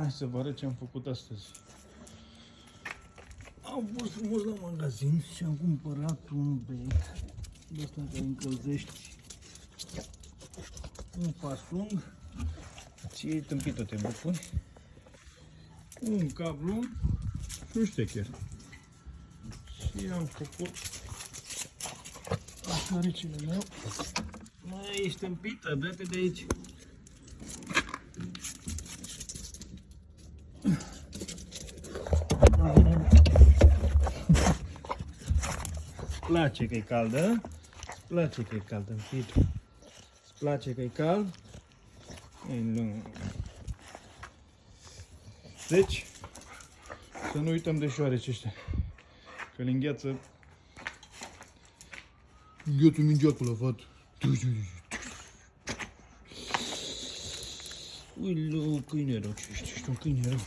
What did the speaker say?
Hai să vă arăt ce am făcut astăzi. Am fost frumos la magazin și am cumpărat un bec de ăsta care încălzești un pasung. Ție tâmpită te bucuri. Un cablu și un ștecher. Și am făcut așoricile meu. Mai ești tâmpită, dă-te de aici. Place că e caldă, îți place că e caldă, îți place că e cald, e lung. Deci, să nu uităm de șoareci ăștia, că le îngheață. Îngheață mingeacul la fată. Uilu, câine rău, ce ești un câine rău.